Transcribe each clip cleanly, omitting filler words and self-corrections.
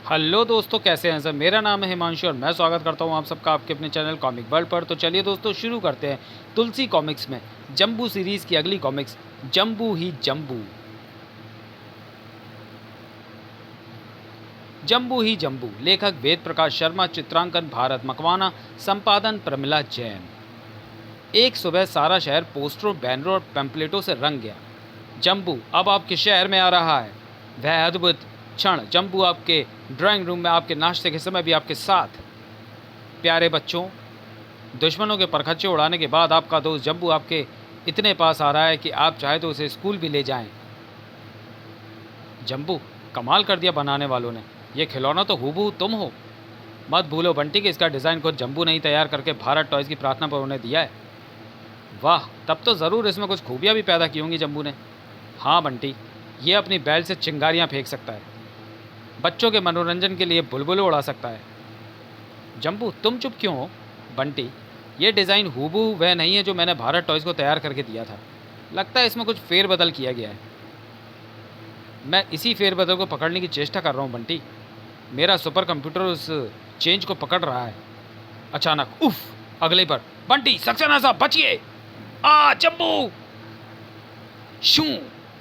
Hello दोस्तों, कैसे हैं सब। मेरा नाम है हिमांशु और मैं स्वागत करता हूं आप सबका आपके अपने चैनल कॉमिक वर्ल्ड पर। तो चलिए दोस्तों, शुरू करते हैं तुलसी कॉमिक्स में जंबू सीरीज़ की अगली कॉमिक्स, जंबू ही जंबू। जंबू ही जंबू, लेखक वेद प्रकाश शर्मा, चित्रांकन भारत मकवाना, संपादन प्रमिला जैन। एक सुबह सारा शहर पोस्टरों, बैनरों और पैम्पलेटों से रंग गया। जंबू अब आपके शहर में आ रहा है। वह अद्भुत क्षण, जंबू आपके ड्राइंग रूम में आपके नाश्ते के समय भी आपके साथ। प्यारे बच्चों, दुश्मनों के परखच्चे उड़ाने के बाद आपका दोस्त जंबू आपके इतने पास आ रहा है कि आप चाहे तो उसे स्कूल भी ले जाएं। जंबू, कमाल कर दिया बनाने वालों ने, ये खिलौना तो हूबहू तुम हो। मत भूलो बंटी कि इसका डिज़ाइन खुद जंबू नहीं तैयार करके भारत टॉयज़ की प्रार्थना पर उन्हें दिया है। वाह, तब तो ज़रूर इसमें कुछ खूबियाँ भी पैदा की होंगी जंबू ने। हाँ बंटी, ये अपनी बैल से चिंगारियाँ फेंक सकता है, बच्चों के मनोरंजन के लिए बुलबुलें उड़ा सकता है। जंबू, तुम चुप क्यों हो? बंटी, ये डिज़ाइन हूबहू वह नहीं है जो मैंने भारत टॉयज़ को तैयार करके दिया था। लगता है इसमें कुछ फेरबदल किया गया है। मैं इसी फेरबदल को पकड़ने की चेष्टा कर रहा हूँ बंटी। मेरा सुपर कंप्यूटर उस चेंज को पकड़ रहा है। अचानक उफ, अगले पर बंटी, सक्सेना साहब बचिए। आ जंबू, शू,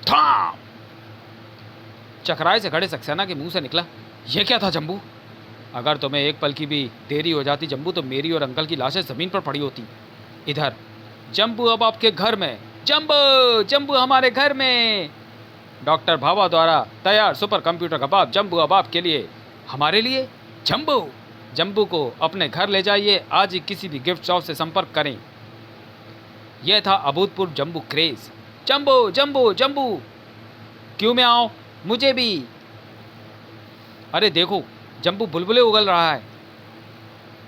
थाम। चकराए से खड़े सक्सेना के मुंह से निकला, यह क्या था जंबू? अगर तुम्हें एक पल की भी देरी हो जाती जंबू, तो मेरी और अंकल की लाशें ज़मीन पर पड़ी होती। इधर जंबू अब आपके घर में। जंबू, जंबू हमारे घर में। डॉक्टर भाभा द्वारा तैयार सुपर कंप्यूटर का बाप जंबू अब आपके लिए, हमारे लिए। जंबू, जंबू को अपने घर ले जाइए। आज ही किसी भी गिफ्ट शॉप से संपर्क करें। यह था अभूतपूर्व जंबू क्रेज। जंबू, जंबू, जंबू, क्यों मैं आऊँ? मुझे भी। अरे देखो, जंबू बुलबुलें उगल रहा है।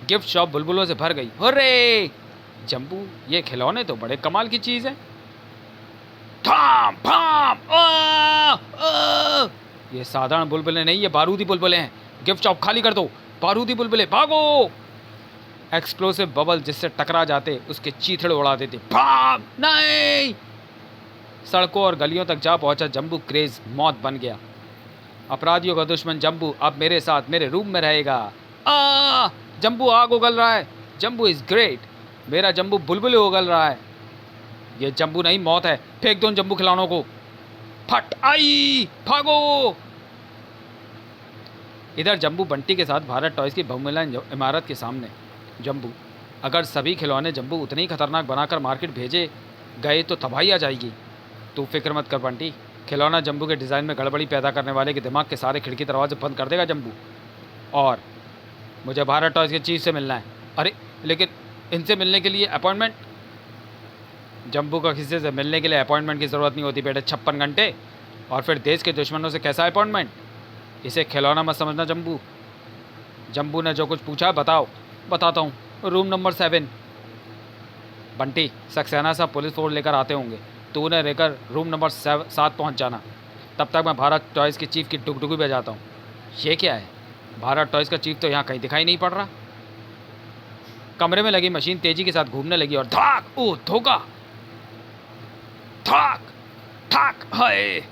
गिफ्ट शॉप बुलबुलों से भर गई। हुर्रे! जंबू, ये खिलौने तो बड़े कमाल की चीज़ है। थाम थाम, ये साधारण बुलबुलें नहीं, ये बारूदी बुलबुलें हैं। गिफ्ट शॉप खाली कर दो। बारूदी बुलबुलें, भागो। एक्सप्लोसिव बबल जिससे टकरा जाते उसके चीथड़े उड़ा देते। भाग नहीं। सड़कों और गलियों तक जा पहुंचा जंबू क्रेज मौत बन गया। अपराधियों का दुश्मन जंबू अब मेरे साथ मेरे रूम में रहेगा। जंबू आग उगल रहा है। जंबू इज ग्रेट। मेरा जंबू बुलबुले उगल रहा है। ये जंबू नहीं, मौत है। फेंक दो उन जंबू खिलौनों को। फट आई, भागो। इधर जंबू बंटी के साथ भारत टॉयज़ की बहुमंजिला इमारत के सामने। जंबू, अगर सभी खिलौने जंबू उतने ही खतरनाक बनाकर मार्केट भेजे गए तो तबाही आ जाएगी। तू फिक्र मत कर बंटी, खिलौना जंबू के डिज़ाइन में गड़बड़ी पैदा करने वाले के दिमाग के सारे खिड़की दरवाजे बंद कर देगा जंबू। और मुझे भारत टॉयज़ के चीफ से मिलना है। अरे लेकिन इनसे मिलने के लिए अपॉइंटमेंट? जंबू का किसी से मिलने के लिए अपॉइंटमेंट की ज़रूरत नहीं होती बेटे, 56 घंटे। और फिर देश के दुश्मनों से कैसा अपॉइंटमेंट? इसे खिलौना मत समझना जंबू। जंबू ने जो कुछ पूछा बताओ। बताता हूँ, रूम नंबर 7। बंटी, सक्सेना साहब पुलिस फोर्स लेकर आते होंगे, तो उन्हें लेकर रूम नंबर 7 पहुँच जाना। तब तक मैं भारत टॉयज़ की चीफ की डुगडुगी बजाता हूँ। ये क्या है? भारत टॉयज़ का चीफ तो यहाँ कहीं दिखाई नहीं पड़ रहा। कमरे में लगी मशीन तेजी के साथ घूमने लगी और धाक, ओ धोखा, धाक ठाक। हाय,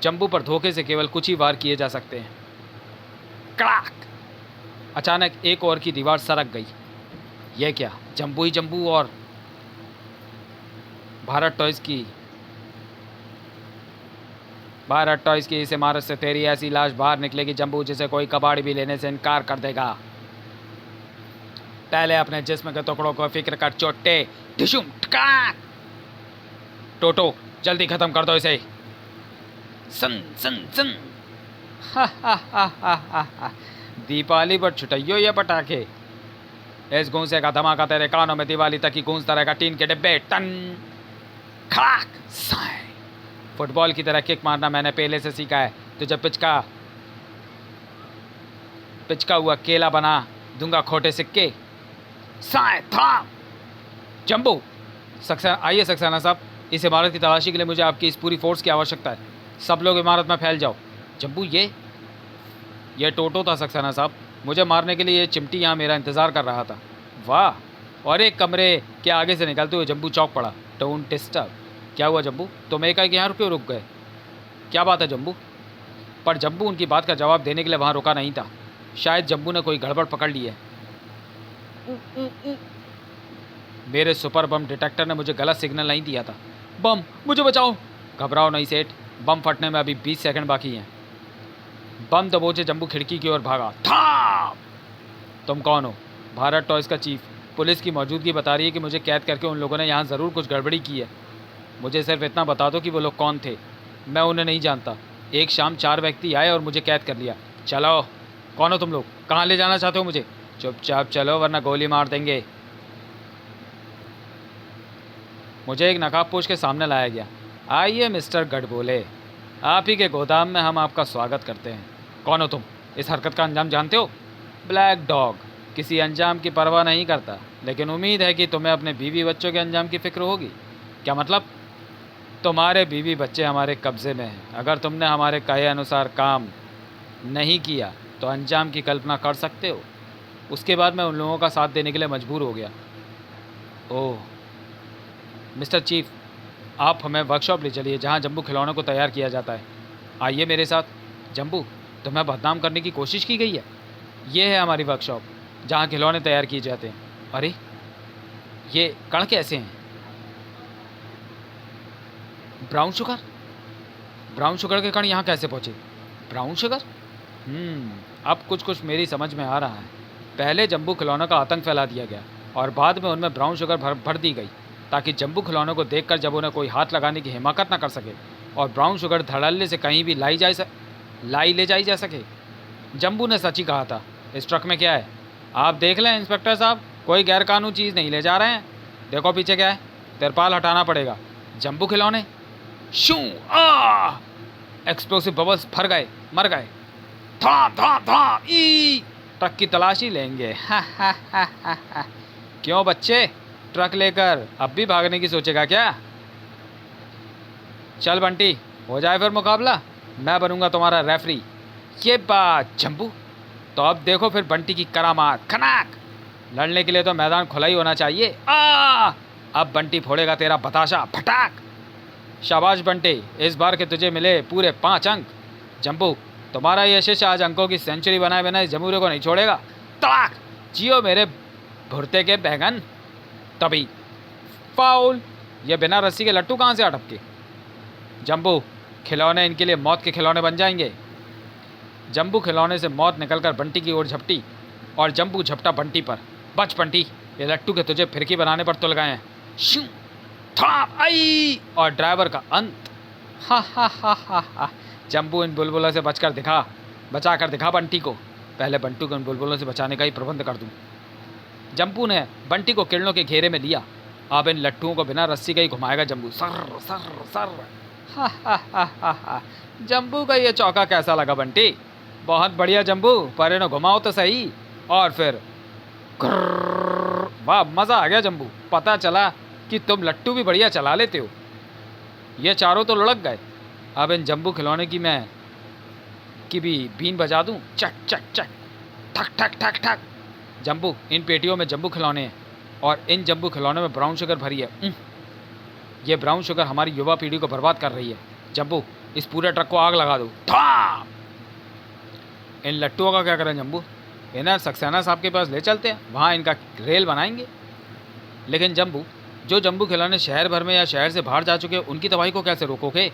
जंबू पर धोखे से केवल कुछ ही वार किए जा सकते हैं। कड़ाक! अचानक एक और की दीवार सरक गई। यह क्या? जंबू ही जंबू और भारत टॉयज़ की इस इमारत से तेरी ऐसी लाश बाहर निकलेगी जंबू, जिसे कोई कबाड़ी भी लेने से इनकार कर देगा। पहले अपने जिस्म के टुकड़ों को फिक्र कर चोटे। ढिशुम ठकाक। टोटो, जल्दी खत्म कर दो इसे। सन सन सन। हा हा हा हा हा हा। दीपावली पर छुटाइयो ये पटाखे। इस गूंजे का धमाका तेरे कानों में दिवाली तक ही गूंजता रहेगा। टीन के डिब्बे टन खड़ाक साए। फुटबॉल की तरह किक मारना मैंने पहले से सीखा है। तुझे पिचका हुआ केला बना दूंगा खोटे सिक्के। साए थाम। जंबू, आइए सक्सेना साहब, इस इमारत की तलाशी के लिए मुझे आपकी इस पूरी फोर्स की आवश्यकता है। सब लोग इमारत में फैल जाओ। जंबू, ये टोटो था सक्सेना साहब। मुझे मारने के लिए ये चिमटी यहाँ मेरा इंतज़ार कर रहा था। वाह! और एक कमरे के आगे से निकलते हुए जंबू चौंक पड़ा। Don't disturb. क्या हुआ जंबू? तुम एकाएक यहाँ क्यों रुक गए? क्या बात है जंबू? पर जम्बू उनकी बात का जवाब देने के लिए वहाँ रुका नहीं था। शायद जम्बू ने कोई गड़बड़ पकड़ ली है। मेरे सुपर बम डिटेक्टर ने मुझे गलत सिग्नल नहीं दिया था। बम, मुझे बचाओ। घबराओ नहीं सेठ, बम फटने में अभी 20 सेकंड बाकी हैं। बम दबोचे जम्बू खिड़की की ओर भागा। था! तुम कौन हो? भारत टॉयज़ का चीफ। पुलिस की मौजूदगी बता रही है कि मुझे कैद करके उन लोगों ने यहाँ ज़रूर कुछ गड़बड़ी की है। मुझे सिर्फ इतना बता दो कि वो लोग कौन थे। मैं उन्हें नहीं जानता। एक शाम 4 व्यक्ति आए और मुझे कैद कर लिया। चलो, कौन हो तुम लोग? कहाँ ले जाना चाहते हो मुझे? चुपचाप चलो वरना गोली मार देंगे। मुझे एक नकाबपोश के सामने लाया गया। आइए मिस्टर गढ़बोले, आप ही के गोदाम में हम आपका स्वागत करते हैं। कौन हो तुम? इस हरकत का अंजाम जानते हो? ब्लैक डॉग किसी अंजाम की परवाह नहीं करता, लेकिन उम्मीद है कि तुम्हें अपने बीवी बच्चों के अंजाम की फ़िक्र होगी। क्या मतलब? तुम्हारे बीवी बच्चे हमारे कब्ज़े में हैं। अगर तुमने हमारे कहे अनुसार काम नहीं किया तो अंजाम की कल्पना कर सकते हो। उसके बाद मैं उन लोगों का साथ देने के लिए मजबूर हो गया। ओह मिस्टर चीफ, आप हमें वर्कशॉप ले चलिए जहाँ जम्बू खिलौनों को तैयार किया जाता है। आइए मेरे साथ। जम्बू, तुम्हें बदनाम करने की कोशिश की गई है। ये है हमारी वर्कशॉप जहाँ खिलौने तैयार किए जाते हैं। अरे ये कण कैसे हैं? Brown sugar? ब्राउन शुगर के कण यहाँ कैसे पहुँचे? Brown sugar? अब कुछ कुछ मेरी समझ में आ रहा है। पहले जम्बू खिलौनों का आतंक फैला दिया गया और बाद में उनमें ब्राउन शुगर भर दी गई ताकि जम्बू खिलौनों को देखकर जब उन्हें कोई हाथ लगाने की हिम्मत न कर सके और ब्राउन शुगर धड़ल्ले से कहीं भी लाई ले जाई जा सके। जम्बू ने सच ही कहा था। इस ट्रक में क्या है? आप देख लें इंस्पेक्टर साहब, कोई गैरकानूनी चीज़ नहीं ले जा रहे हैं। देखो पीछे क्या है। तिरपाल हटाना पड़ेगा। जम्बू खिलौने। शू! आ! एक्सप्लोसिव बबल्स फर गए, मर गए। धा धा धा ई! ट्रक की तलाशी लेंगे। क्यों बच्चे, ट्रक लेकर अब भी भागने की सोचेगा क्या? चल बंटी, हो जाए फिर मुकाबला। मैं बनूंगा तुम्हारा रेफरी। ये बात जम्बू, तो अब देखो फिर बंटी की करामात। खनाक! लड़ने के लिए तो मैदान खुला ही होना चाहिए। अब बंटी फोड़ेगा तेरा बताशा। फटाक! शाबाश बंटी, इस बार के तुझे मिले पूरे 5 अंक। जम्बू, तुम्हारा ये यश आज अंकों की सेंचुरी बनाए बिना इस जमूरे को नहीं छोड़ेगा। तड़ाक! जियो मेरे भुरते के बैगन। तभी फाउल! ये बिना रस्सी के लट्टू कहाँ से अटपके? जम्बू, खिलौने इनके लिए मौत के खिलौने बन जाएंगे। जम्बू खिलौने से मौत निकलकर बंटी की ओर झपटी और जम्बू झपटा बंटी पर। बच बंटी, ये लट्टू के तुझे फिरकी बनाने पर तुल गए हैं। शू! थाप! आई! और ड्राइवर का अंत। हा। जम्बू, इन बुलबुलों से बचा कर दिखा बंटी को। पहले बंटू को इन बुलबुलों से बचाने का ही प्रबंध कर दूं। जम्बू ने बंटी को किरणों के घेरे में लिया। अब इन लट्टुओं को बिना रस्सी का ही घुमाएगा जम्बू। Sir sir sir. हा। जम्बू का ये चौका कैसा लगा बंटी? बहुत बढ़िया जम्बू, पर इन्हें घुमाओ तो सही। और फिर वाह, मज़ा आ गया जम्बू। पता चला कि तुम लट्टू भी बढ़िया चला लेते हो। ये चारों तो लुढ़क गए। अब इन जम्बू खिलौने की भी बीन बजा दूं। चक चक चक, ठक ठक ठक ठक। जम्बू, इन पेटियों में जम्बू खिलौने हैं और इन जम्बू खिलौने में ब्राउन शुगर भरी है। ये ब्राउन शुगर हमारी युवा पीढ़ी को बर्बाद कर रही है। जम्बू, इस पूरे ट्रक को आग लगा दो। इन लट्टुओं का क्या करें जम्बू? इन्हें सक्सेना साहब के पास ले चलते हैं, वहाँ इनका रेल बनाएंगे। लेकिन जम्बू, जो जम्बू खिलौने शहर भर में या शहर से बाहर जा चुके हैं, उनकी तबाही को कैसे रोकोगे?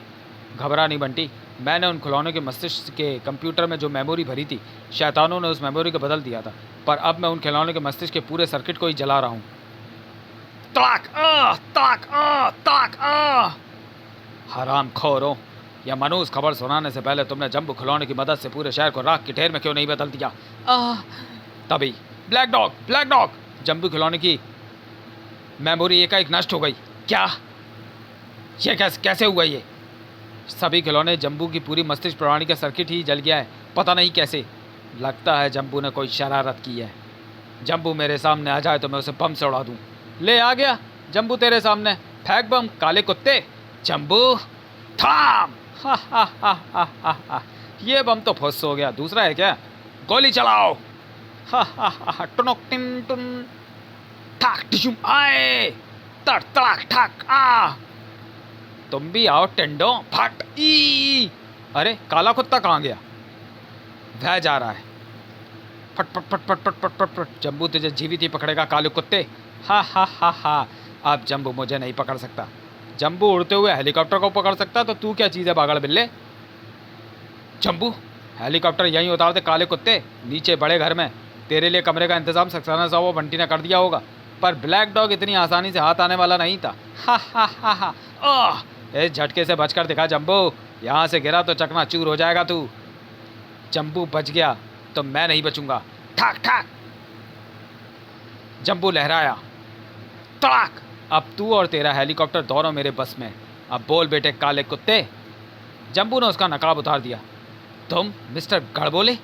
घबरा नहीं बंटी, मैंने उन खिलौनों के मस्तिष्क के कंप्यूटर में जो मेमोरी भरी थी, शैतानों ने उस मेमोरी को बदल दिया था। पर अब मैं उन खिलौनों के मस्तिष्क के पूरे सर्किट को ही जला रहा हूँ। ताक! हराम खोरों, या मनूस, खबर सुनाने से पहले तुमने जम्बू खिलौने की मदद से पूरे शहर को राख की ढेर में क्यों नहीं बदल दिया? तभी ब्लैक डॉग, जम्बू खिलौने की मेमोरी एकाएक नष्ट हो गई। क्या? ये कैसे हुआ? ये सभी खिलौने, जम्बू की पूरी मस्तिष्क प्रणाली का सर्किट ही जल गया है। पता नहीं कैसे। लगता है जम्बू ने कोई शरारत की है। जम्बू मेरे सामने आ जाए तो मैं उसे बम से उड़ा दूं। ले आ गया जम्बू तेरे सामने। फेंक बम, काले कुत्ते। जम्बू थाम! हा। ये बम तो फुस हो गया। दूसरा है क्या? गोली चलाओ। हा। टुनुक टिन टुन। ठाक टिशुम आए। तड़ तड़ाक ठाक आ। तुम भी आओ टेंडो। फट ई। अरे काला कुत्ता कहाँ गया? वह जा रहा है। फट फट फट फट फट फट फट फट। जम्बू तुझे जीवित ही पकड़ेगा काले कुत्ते। हा हा हा हा। अब जम्बू मुझे नहीं पकड़ सकता। जम्बू उड़ते हुए हेलीकॉप्टर को पकड़ सकता तो तू क्या चीज़ है बागड़ बिल्ले। जम्बू हेलीकॉप्टर यहीं उतार दे काले कुत्ते, नीचे बड़े घर में। तेरे लिए कमरे का इंतजाम सक्सेना साहब और बंटी ने कर दिया होगा, पर ब्लैक डॉग इतनी आसानी से हाथ आने वाला नहीं था। हा हा हा हा। ओह, इस झटके से बचकर दिखा जम्बू, यहाँ से गिरा तो चकनाचूर हो जाएगा तू। जम्बू बच गया तो मैं नहीं बचूंगा। ठाक ठाक। जम्बू लहराया। तड़ाक। अब तू और तेरा हेलीकॉप्टर दोनों मेरे बस में। अब बोल बेटे काले कुत्ते। जम्बू ने उसका नकाब उतार दिया। तुम मिस्टर गड़बोले,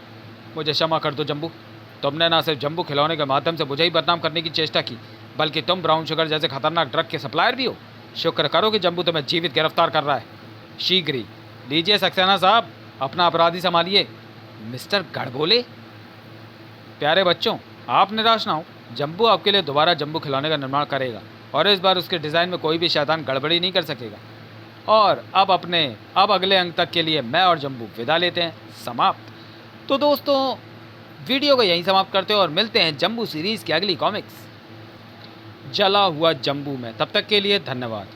मुझे क्षमा कर दो जम्बू। तुमने ना सिर्फ जम्बू खिलौने के माध्यम से मुझे ही बदनाम करने की चेष्टा की, बल्कि तुम ब्राउन शुगर जैसे खतरनाक ड्रग के सप्लायर भी हो। शुक्र करो कि जम्बू तुम्हें जीवित गिरफ्तार कर रहा है। शीघ्र ही। लीजिए सक्सेना साहब, अपना अपराधी संभालिए। मिस्टर गड़बोले। प्यारे बच्चों, आप निराश ना हो। जम्बू आपके लिए दोबारा जम्बू खिलौने का निर्माण करेगा और इस बार उसके डिज़ाइन में कोई भी शैतान गड़बड़ी नहीं कर सकेगा। और अब अगले अंक तक के लिए मैं और जम्बू विदा लेते हैं। समाप्त। तो दोस्तों, वीडियो को यहीं समाप्त करते हैं और मिलते हैं जम्बू सीरीज़ की अगली कॉमिक्स जला हुआ जम्बू में। तब तक के लिए धन्यवाद।